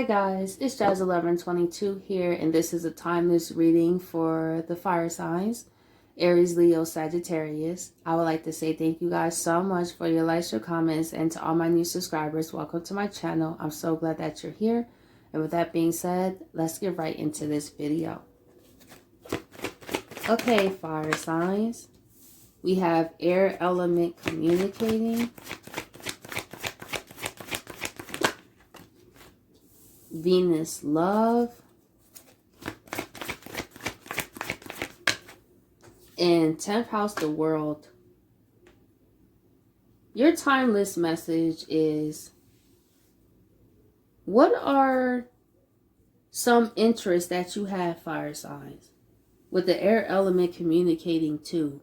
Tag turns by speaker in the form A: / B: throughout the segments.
A: guys, it's Jazz1122 here, and this is a timeless reading for the fire signs, Aries, Leo, Sagittarius. I would like to say thank you guys so much for your likes, your comments, and to all my new subscribers, welcome to my channel. I'm so glad that you're here. And with that being said, let's get right into this video. Okay, fire signs. We have air element communicating, Venus love, and 10th house the world. Your timeless message is, what are some interests that you have, fire signs? With the air element communicating too.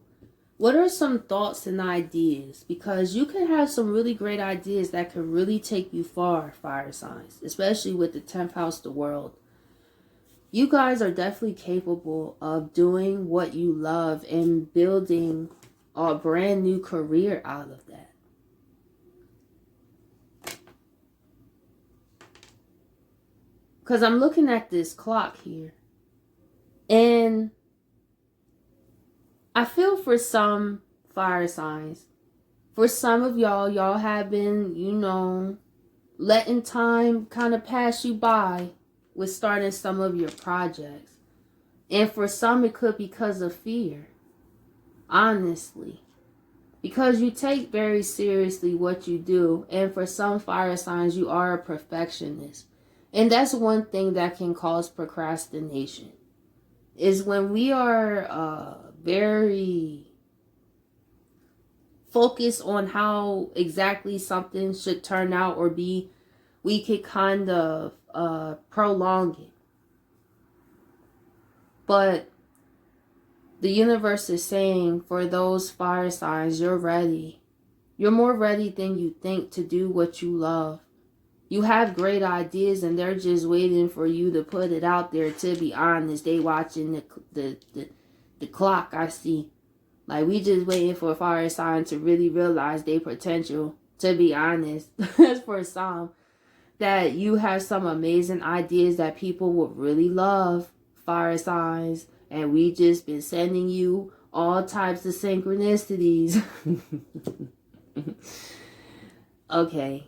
A: What are some thoughts and ideas? Because you can have some really great ideas that could really take you far, fire signs. Especially with the 10th house, the world. You guys are definitely capable of doing what you love and building a brand new career out of that. Because I'm looking at this clock here. And I feel for some fire signs, for some of y'all have been, letting time kind of pass you by with starting some of your projects. And for some, it could be because of fear, honestly. Because you take very seriously what you do. And for some fire signs, you are a perfectionist. And that's one thing that can cause procrastination. Is when we are very focused on how exactly something should turn out or be, we could kind of prolong it. But the universe is saying for those fire signs, you're ready. You're more ready than you think to do what you love. You have great ideas and they're just waiting for you to put it out there. To be honest, they watching the clock, I see. Like, we just waiting for a fire sign to really realize their potential. To be honest, for some, that you have some amazing ideas that people would really love, fire signs. And we just been sending you all types of synchronicities. Okay.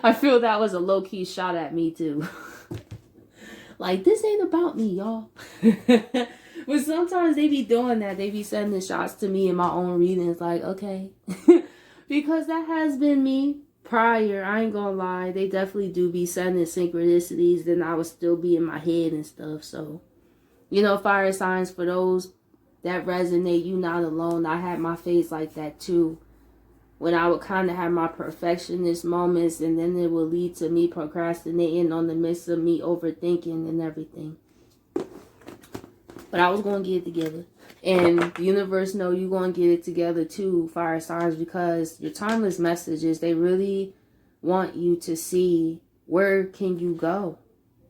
A: I feel that was a low-key shot at me too. Like, this ain't about me, y'all. But sometimes they be doing that. They be sending shots to me in my own readings. Like, okay. Because that has been me prior. I ain't gonna lie. They definitely do be sending synchronicities. Then I would still be in my head and stuff. So, fire signs, for those that resonate, you not alone. I had my phase like that too. When I would kind of have my perfectionist moments, and then it would lead to me procrastinating on the midst of me overthinking and everything. But I was going to get it together. And the universe know you're going to get it together too, fire signs, because your timeless messages, they really want you to see where can you go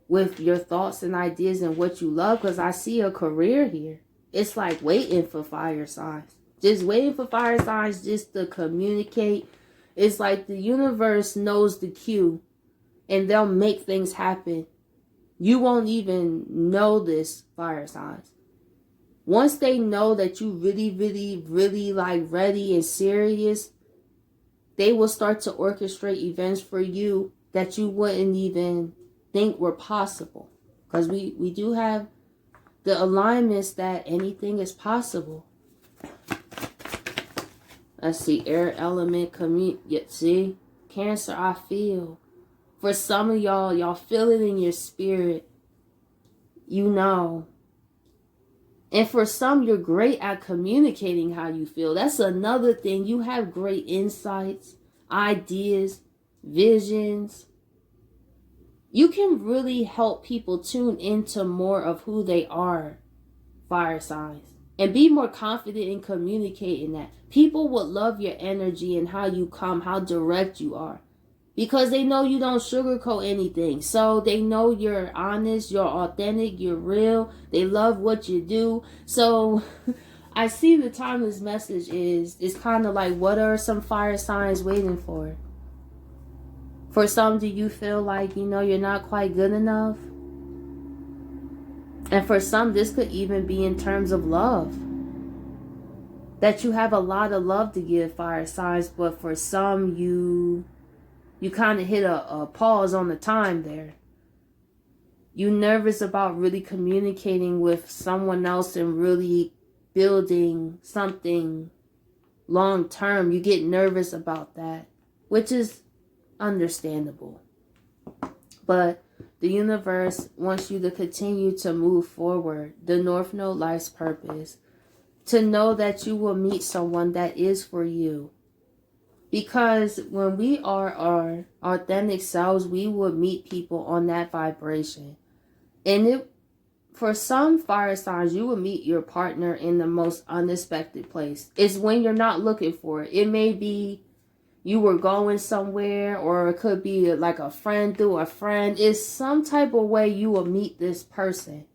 A: with your thoughts and ideas and what you love. Because I see a career here. It's like waiting for fire signs. Just waiting for fire signs just to communicate. It's like the universe knows the cue and they'll make things happen. You won't even know this, fire signs. Once they know that you really like ready and serious, they will start to orchestrate events for you that you wouldn't even think were possible. Because we do have the alignments that anything is possible. Let's see, air element, see, Cancer, I feel. For some of y'all feel it in your spirit. And for some, you're great at communicating how you feel. That's another thing. You have great insights, ideas, visions. You can really help people tune into more of who they are, fire signs. And be more confident in communicating that. People would love your energy and how you come, how direct you are. Because they know you don't sugarcoat anything. So they know you're honest, you're authentic, you're real. They love what you do. So I see the timeless message is kind of like, what are some fire signs waiting for? For some, do you feel like, you're not quite good enough? And for some, this could even be in terms of love. That you have a lot of love to give, fire signs, but for some, you kind of hit a pause on the time there. You're nervous about really communicating with someone else and really building something long term. You get nervous about that, which is understandable. But the universe wants you to continue to move forward. The North Node, life's purpose. To know that you will meet someone that is for you. Because when we are our authentic selves, we will meet people on that vibration. And for some fire signs, you will meet your partner in the most unexpected place. It's when you're not looking for it. It may be you were going somewhere, or it could be like a friend through a friend. It's some type of way you will meet this person.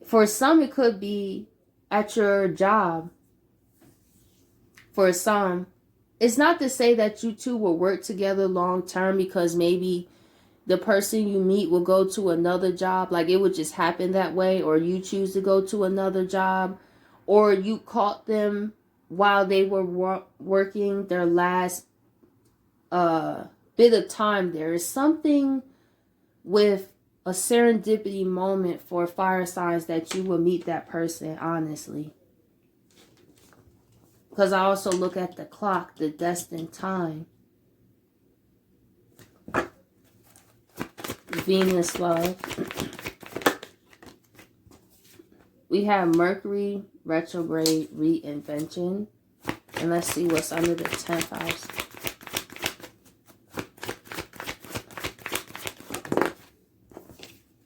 A: For some, it could be at your job. For some, it's not to say that you two will work together long term, because maybe the person you meet will go to another job. Like it would just happen that way, or you choose to go to another job, or you caught them while they were working their last bit of time. There is something with a serendipity moment for fire signs that you will meet that person, honestly. Because I also look at the clock, the destined time. Venus love. We have Mercury retrograde reinvention. And let's see what's under the 10th house.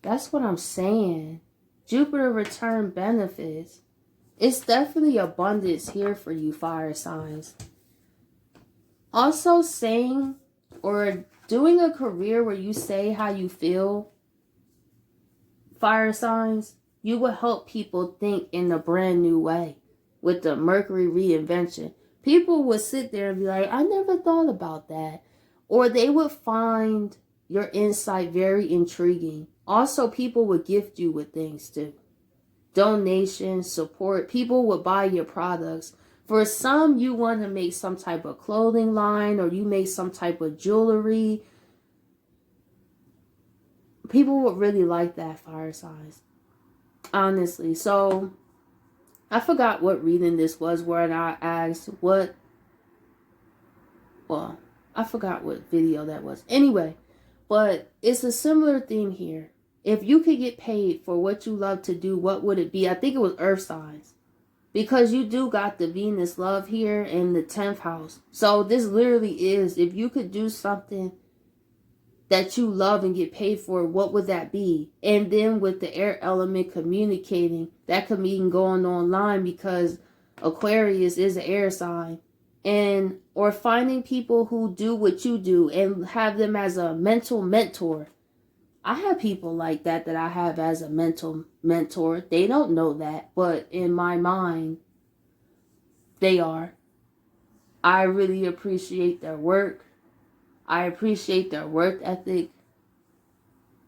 A: That's what I'm saying. Jupiter return benefits. It's definitely abundance here for you, fire signs. Also, saying or doing a career where you say how you feel, fire signs, you will help people think in a brand new way. With the Mercury reinvention, people would sit there and be like, I never thought about that. Or they would find your insight very intriguing. Also, people would gift you with things too. Donations, support. People would buy your products. For some, you want to make some type of clothing line, or you make some type of jewelry. People would really like that, fire signs. Honestly. So, I forgot what reading this was where I asked I forgot what video that was. Anyway, but it's a similar theme here. If you could get paid for what you love to do, what would it be? I think it was earth signs. Because you do got the Venus love here in the 10th house. So this literally is, if you could do something that you love and get paid for, what would that be? And then with the air element communicating, that could mean going online, because Aquarius is an air sign. And or finding people who do what you do and have them as a mental mentor. I have people like that I have as a mental mentor. They don't know that, but in my mind, they are. I really appreciate their work. I appreciate their work ethic.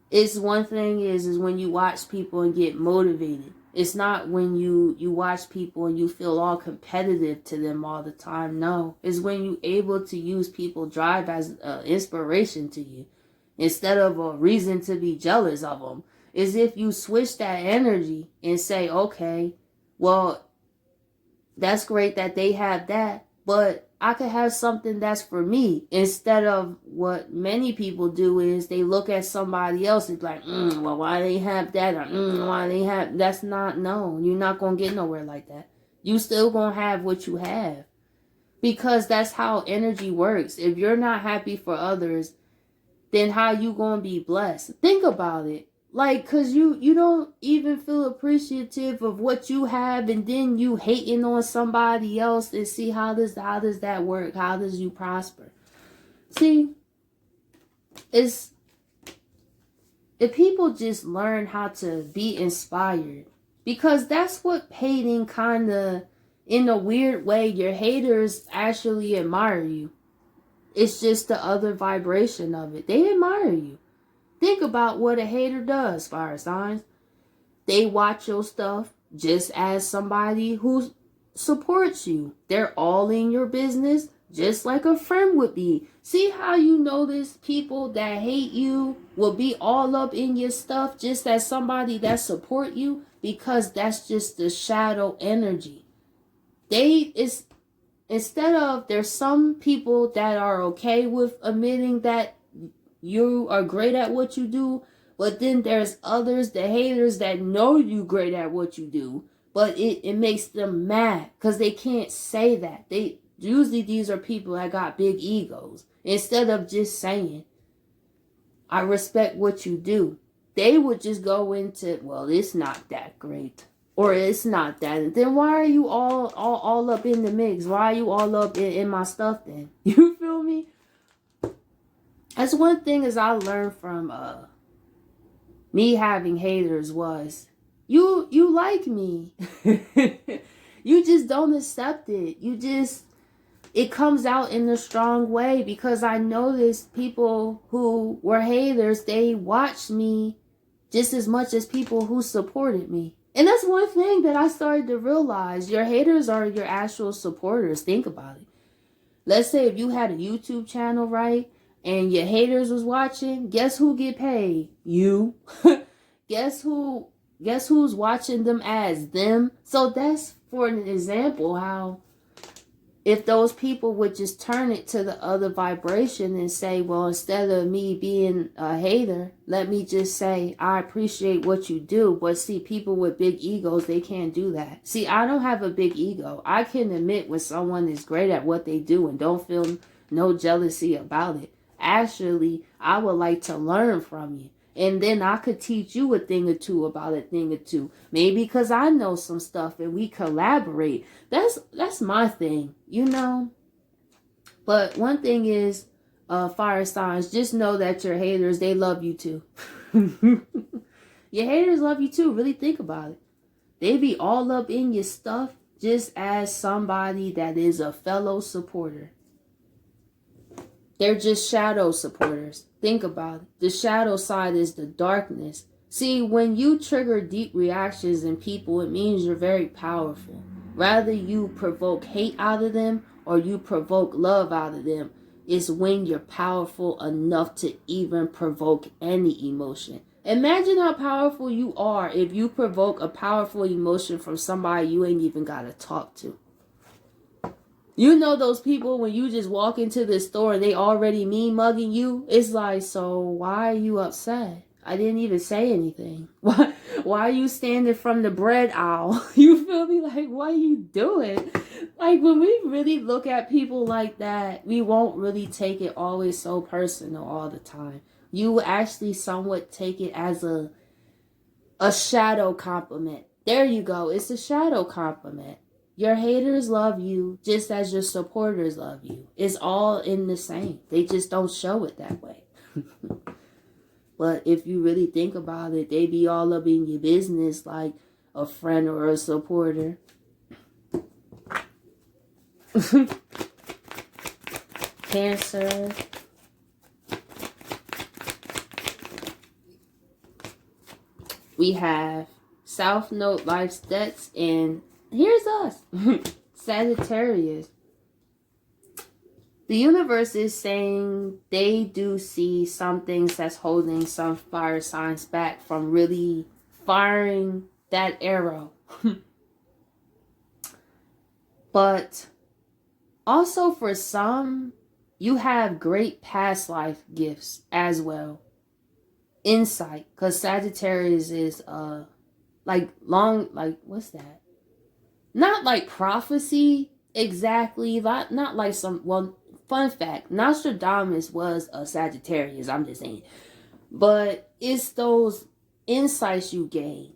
A: It's one thing is when you watch people and get motivated. It's not when you watch people and you feel all competitive to them all the time. No, it's when you're able to use people drive as inspiration to you. Instead of a reason to be jealous of them. Is if you switch that energy and say, okay, well, that's great that they have that, but I could have something that's for me. Instead of what many people do is they look at somebody else and be like, well, why they have that? Or why they have, that's not, no, you're not going to get nowhere like that. You still going to have what you have. Because that's how energy works. If you're not happy for others, then how you gonna be blessed? Think about it. Like, cause you don't even feel appreciative of what you have, and then you hating on somebody else and see how does that work? How does you prosper? See, it's if people just learn how to be inspired, because that's what hating kinda, in a weird way, your haters actually admire you. It's just the other vibration of it. They admire you. Think about what a hater does, fire signs. They watch your stuff just as somebody who supports you. They're all in your business just like a friend would be. See how you notice people that hate you will be all up in your stuff just as somebody that support you? Because that's just the shadow energy. Instead of, there's some people that are okay with admitting that you are great at what you do, but then there's others, the haters, that know you great at what you do, but it makes them mad because they can't say that. Usually these are people that got big egos. Instead of just saying, I respect what you do, they would just go into, well, it's not that great. Or it's not that. Then why are you all up in the mix? Why are you all up in my stuff then? You feel me? That's one thing as I learned from me having haters was, you like me. You just don't accept it. It comes out in a strong way, because I noticed people who were haters, they watched me just as much as people who supported me. And that's one thing that I started to realize. Your haters are your actual supporters. Think about it. Let's say if you had a YouTube channel, right? And your haters was watching, guess who get paid? You. Guess who's watching them as them? So that's for an example how if those people would just turn it to the other vibration and say, well, instead of me being a hater, let me just say, I appreciate what you do. But see, people with big egos, they can't do that. See, I don't have a big ego. I can admit when someone is great at what they do and don't feel no jealousy about it. Actually, I would like to learn from you. And then I could teach you a thing or two about a thing or two. Maybe because I know some stuff and we collaborate. That's my thing, you know. But one thing is, fire signs, just know that your haters, they love you too. Your haters love you too. Really think about it. They be all up in your stuff just as somebody that is a fellow supporter. They're just shadow supporters. Think about it. The shadow side is the darkness. See, when you trigger deep reactions in people, it means you're very powerful. Rather you provoke hate out of them or you provoke love out of them, is when you're powerful enough to even provoke any emotion. Imagine how powerful you are if you provoke a powerful emotion from somebody you ain't even got to talk to. You know those people when you just walk into the store and they already mean mugging you? It's like, so why are you upset? I didn't even say anything. Why are you standing from the bread aisle? You feel me? Like, what are you doing? Like, when we really look at people like that, we won't really take it always so personal all the time. You actually somewhat take it as a shadow compliment. There you go. It's a shadow compliment. Your haters love you just as your supporters love you. It's all in the same. They just don't show it that way. But if you really think about it, they be all up in your business like a friend or a supporter. Cancer. We have South Node Life's debts, and here's us. Sagittarius. The universe is saying they do see some things that's holding some fire signs back from really firing that arrow. But also for some, you have great past life gifts as well. Insight, because Sagittarius is what's that? Not like prophecy exactly, not like some, well, fun fact, Nostradamus was a Sagittarius, I'm just saying. But it's those insights you gain,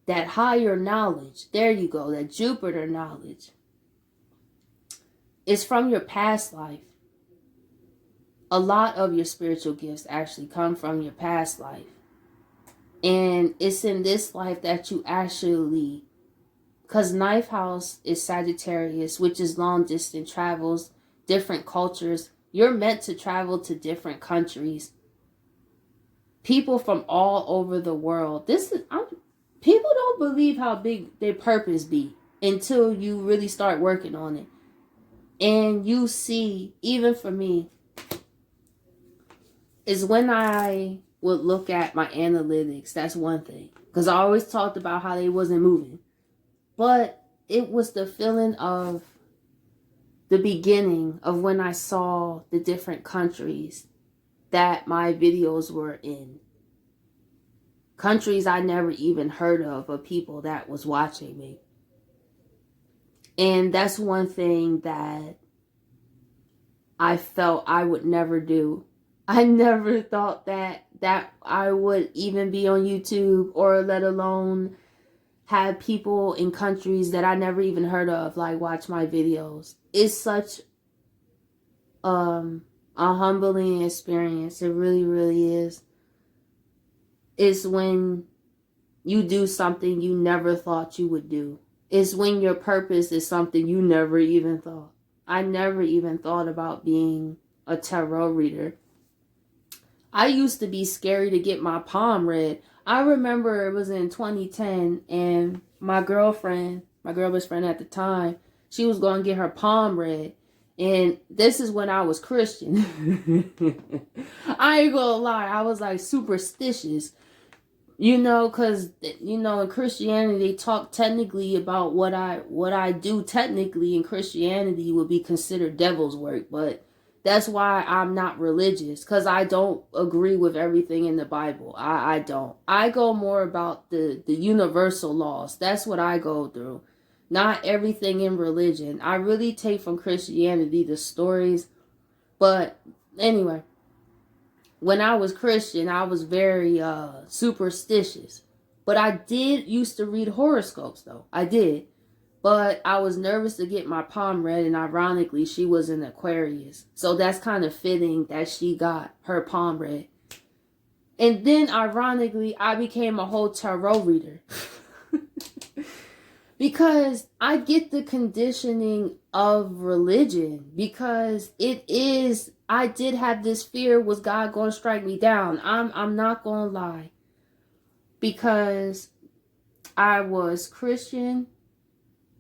A: that higher knowledge, there you go, that Jupiter knowledge. It's from your past life. A lot of your spiritual gifts actually come from your past life. And it's in this life that you actually, because ninth house is Sagittarius, which is long distance travels, different cultures. You're meant to travel to different countries. People from all over the world. People don't believe how big their purpose be until you really start working on it. And you see, even for me, is when I would look at my analytics. That's one thing. Because I always talked about how they wasn't moving. But it was the feeling of the beginning of when I saw the different countries that my videos were in. Countries I never even heard of people that was watching me. And that's one thing that I felt I would never do. I never thought that I would even be on YouTube, or let alone have people in countries that I never even heard of like watch my videos. It's such a humbling experience. It really, really is. It's when you do something you never thought you would do. It's when your purpose is something you never even thought. I never even thought about being a tarot reader. I used to be scary to get my palm read. I remember it was in 2010, and my girl best friend at the time, she was going to get her palm read. And this is when I was Christian. I ain't gonna lie, I was like superstitious. You know, because, you know, in Christianity, they talk technically about what I do technically in Christianity would be considered devil's work. But that's why I'm not religious, because I don't agree with everything in the Bible. I don't. I go more about the universal laws. That's what I go through. Not everything in religion. I really take from Christianity the stories. But anyway. When I was Christian, I was very superstitious. But I did used to read horoscopes, though. I did. But I was nervous to get my palm read, and ironically, she was an Aquarius. So that's kind of fitting that she got her palm read. And then, ironically, I became a whole tarot reader. Because I get the conditioning of religion. Because it is... I did have this fear, was God going to strike me down? I'm not going to lie. Because I was Christian.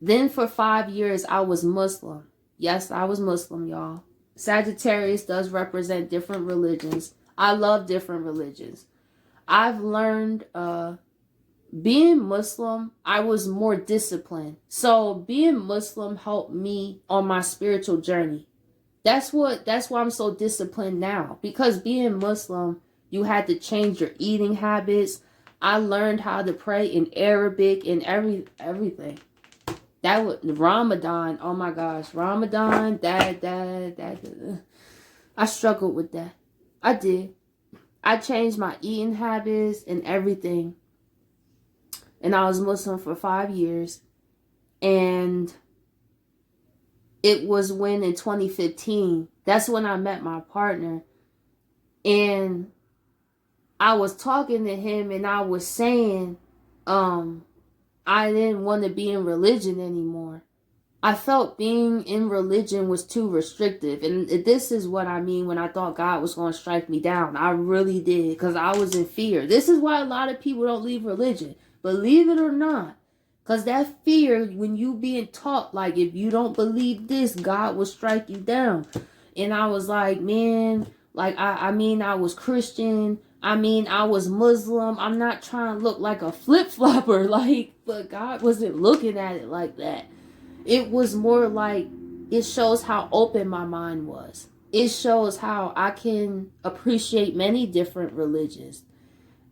A: Then for 5 years, I was Muslim. Yes, I was Muslim, y'all. Sagittarius does represent different religions. I love different religions. I've learned, being Muslim, I was more disciplined. So being Muslim helped me on my spiritual journey. That's why I'm so disciplined now. Because being Muslim, you had to change your eating habits. I learned how to pray in Arabic and everything. That was Ramadan. Oh my gosh, Ramadan. That. I struggled with that. I did. I changed my eating habits and everything. And I was Muslim for 5 years. And it was when in 2015, that's when I met my partner. And I was talking to him and I was saying, I didn't want to be in religion anymore. I felt being in religion was too restrictive. And this is what I mean when I thought God was going to strike me down. I really did, because I was in fear. This is why a lot of people don't leave religion. Believe it or not. Because that fear, when you being taught, like, if you don't believe this, God will strike you down. And I was like, man, like, I mean, I was Christian. I mean, I was Muslim. I'm not trying to look like a flip-flopper, like, but God wasn't looking at it like that. It was more like, it shows how open my mind was. It shows how I can appreciate many different religions.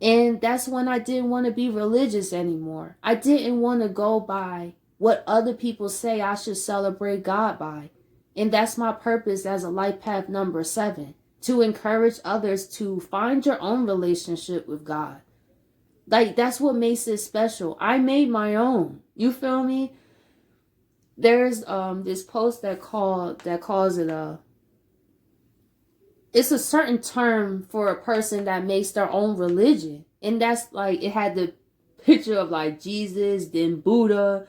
A: And that's when I didn't want to be religious anymore. I didn't want to go by what other people say I should celebrate God by. And that's my purpose as a life path number 7. To encourage others to find your own relationship with God. Like, that's what makes it special. I made my own. You feel me? There's this post that calls it it's a certain term for a person that makes their own religion. And that's like, it had the picture of like Jesus, then Buddha.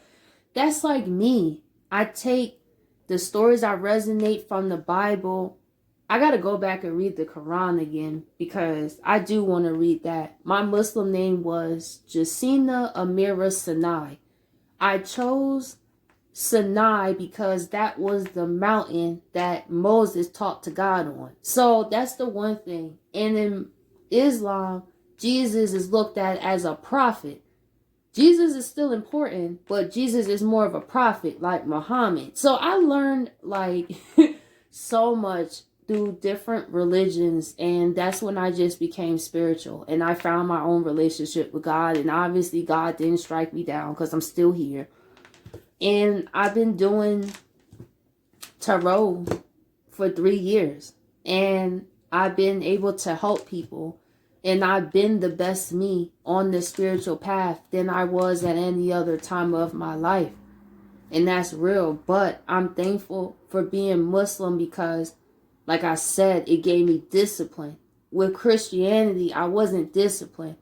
A: That's like me. I take the stories I resonate from the Bible I got to go back and read the Quran again because I do want to read that. My Muslim name was Jacina Amira Sinai. I chose Sinai because that was the mountain that Moses talked to God on. So that's the one thing. And in Islam, Jesus is looked at as a prophet. Jesus is still important, but Jesus is more of a prophet like Muhammad. So I learned like so much through different religions, and that's when I just became spiritual and I found my own relationship with God. And obviously God didn't strike me down because I'm still here. And I've been doing tarot for 3 years, and I've been able to help people, and I've been the best me on the spiritual path than I was at any other time of my life. And that's real. But I'm thankful for being Muslim because, like I said, it gave me discipline. With Christianity, I wasn't disciplined.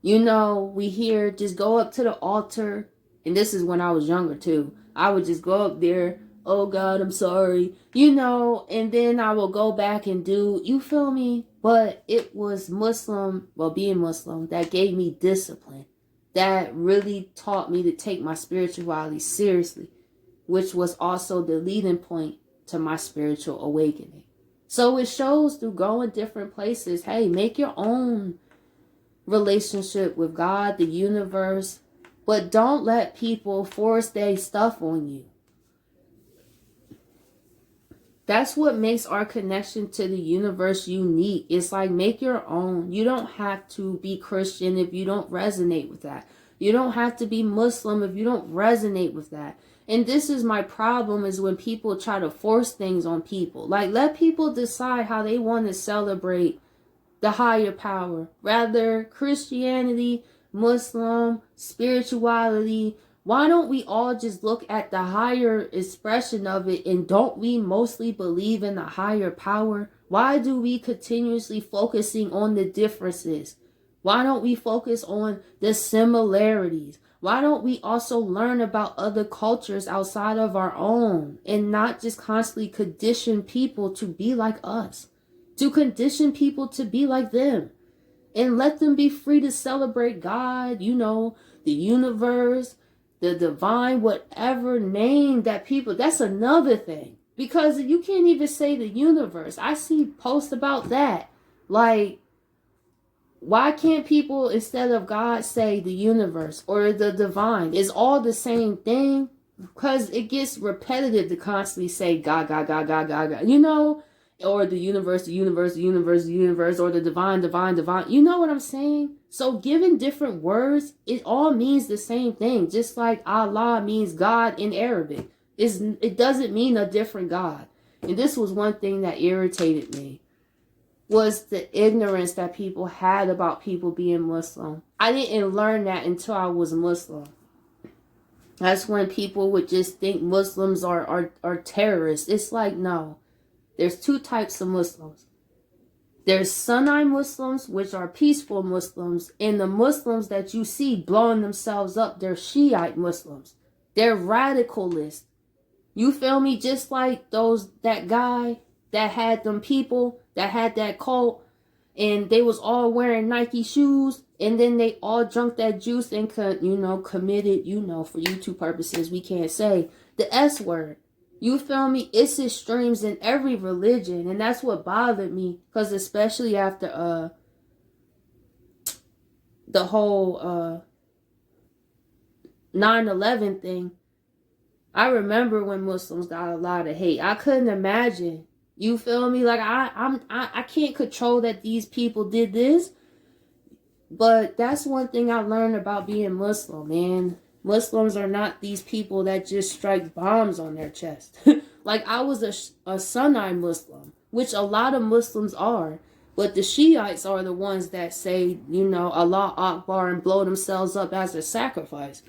A: You know, we hear just go up to the altar. And this is when I was younger too. I would just go up there. Oh God, I'm sorry. You know, and then I will go back and do, you feel me? But it was Muslim, well, being Muslim, that gave me discipline. That really taught me to take my spirituality seriously, which was also the leading point to my spiritual awakening. So it shows through going different places. Hey, make your own relationship with God, the universe, but don't let people force their stuff on you. That's what makes our connection to the universe unique. It's like, make your own. You don't have to be Christian if you don't resonate with that. You don't have to be Muslim if you don't resonate with that. And this is my problem, is when people try to force things on people. Like, let people decide how they want to celebrate the higher power. Rather, Christianity, Muslim, spirituality. Why don't we all just look at the higher expression of it, and don't we mostly believe in the higher power? Why do we continuously focusing on the differences? Why don't we focus on the similarities? Why don't we also learn about other cultures outside of our own, and not just constantly condition people to be like us, to condition people to be like them, and let them be free to celebrate God, you know, the universe, the divine, whatever name that people, that's another thing. Because you can't even say the universe. I see posts about that. Like, why can't people, instead of God, say the universe or the divine? It's all the same thing. Because it gets repetitive to constantly say God, God, God, God, God, God. You know? Or the universe, the universe, the universe, the universe, or the divine, divine, divine. You know what I'm saying? So given different words, it all means the same thing. Just like Allah means God in Arabic. It doesn't mean a different God. And this was one thing that irritated me, was the ignorance that people had about people being Muslim. I didn't learn that until I was Muslim. That's when people would just think Muslims are terrorists. It's like, no. There's 2 types of Muslims. There's Sunni Muslims, which are peaceful Muslims, and the Muslims that you see blowing themselves up, they're Shiite Muslims. They're radicalists. You feel me? Just like that guy that had them people that had that cult, and they was all wearing Nike shoes, and then they all drunk that juice and committed, for YouTube purposes, we can't say the S word. You feel me? It's extremes in every religion, and that's what bothered me, because especially after the whole 9/11 thing, I remember when Muslims got a lot of hate. I couldn't imagine. You feel me? Like, I can't control that these people did this, but that's one thing I learned about being Muslim, man. Muslims are not these people that just strike bombs on their chest. Like, I was a Sunni Muslim, which a lot of Muslims are. But the Shiites are the ones that say, Allah Akbar and blow themselves up as a sacrifice.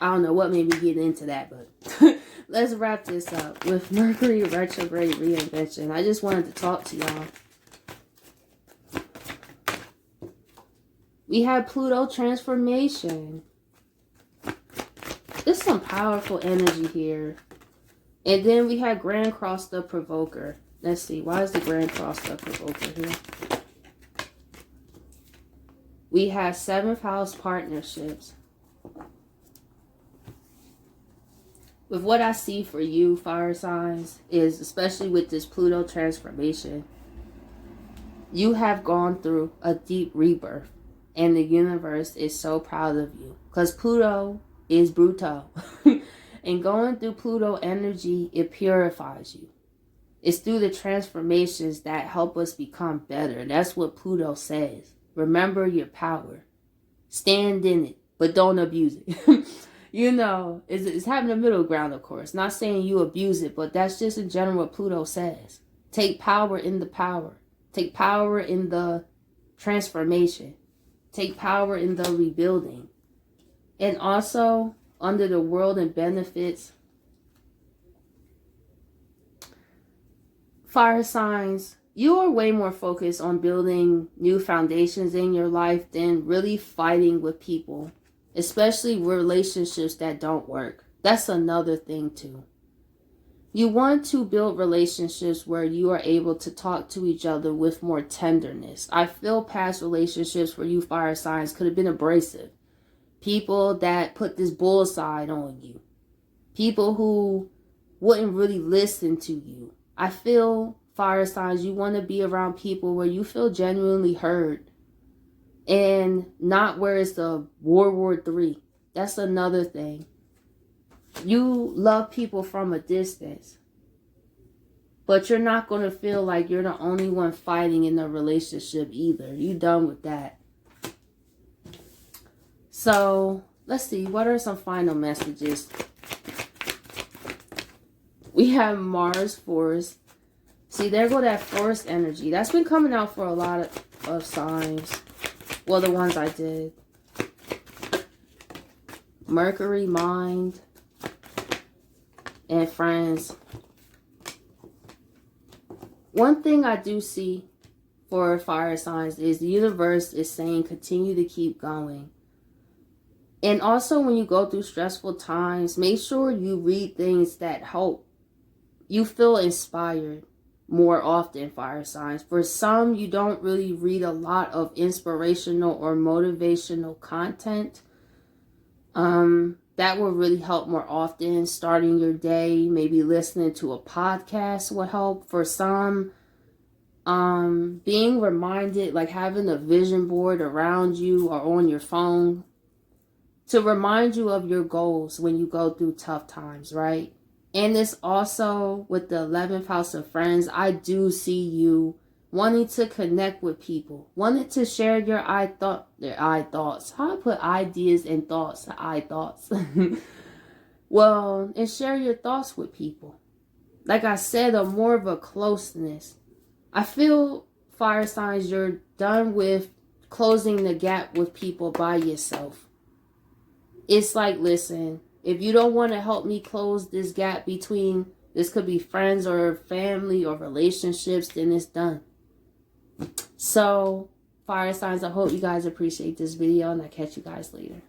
A: I don't know what made me get into that, but let's wrap this up with Mercury retrograde reinvention. I just wanted to talk to y'all. We had Pluto transformation. There's some powerful energy here. And then we had Grand Cross the Provoker. Let's see. Why is the Grand Cross the Provoker here? We have 7th house partnerships. With what I see for you, fire signs, is especially with this Pluto transformation, you have gone through a deep rebirth. And the universe is so proud of you. Because Pluto is brutal. And going through Pluto energy, it purifies you. It's through the transformations that help us become better. That's what Pluto says. Remember your power. Stand in it, but don't abuse it. You know, it's having a middle ground, of course. Not saying you abuse it, but that's just in general what Pluto says. Take power in the power. Take power in the transformation. Take power in the rebuilding. And also, under the world and benefits, fire signs, you are way more focused on building new foundations in your life than really fighting with people, especially relationships that don't work. That's another thing too. You want to build relationships where you are able to talk to each other with more tenderness. I feel past relationships for you fire signs could have been abrasive. People that put this bullseye on you. People who wouldn't really listen to you. I feel fire signs, you want to be around people where you feel genuinely heard. And not where it's the World War III. That's another thing. You love people from a distance. But you're not going to feel like you're the only one fighting in the relationship either. You're done with that. So, let's see. What are some final messages? We have Mars Force. See, there go that forest energy. That's been coming out for a lot of signs. Well, the ones I did. Mercury, mind, and friends. One thing I do see for fire signs is the universe is saying continue to keep going. And also when you go through stressful times, make sure you read things that help you feel inspired more often, fire signs. For some, you don't really read a lot of inspirational or motivational content. That will really help more often. Starting your day, maybe listening to a podcast will help. For some, being reminded, like having a vision board around you or on your phone to remind you of your goals when you go through tough times, right? And it's also with the 11th house of friends, I do see you wanting to connect with people, wanting to share your thoughts. How I put ideas and thoughts, thoughts. Well, and share your thoughts with people. Like I said, a more of a closeness. I feel, fire signs, you're done with closing the gap with people by yourself. It's like, listen, if you don't want to help me close this gap between, this could be friends or family or relationships, then it's done. So, fire signs, I hope you guys appreciate this video, and I'll catch you guys later.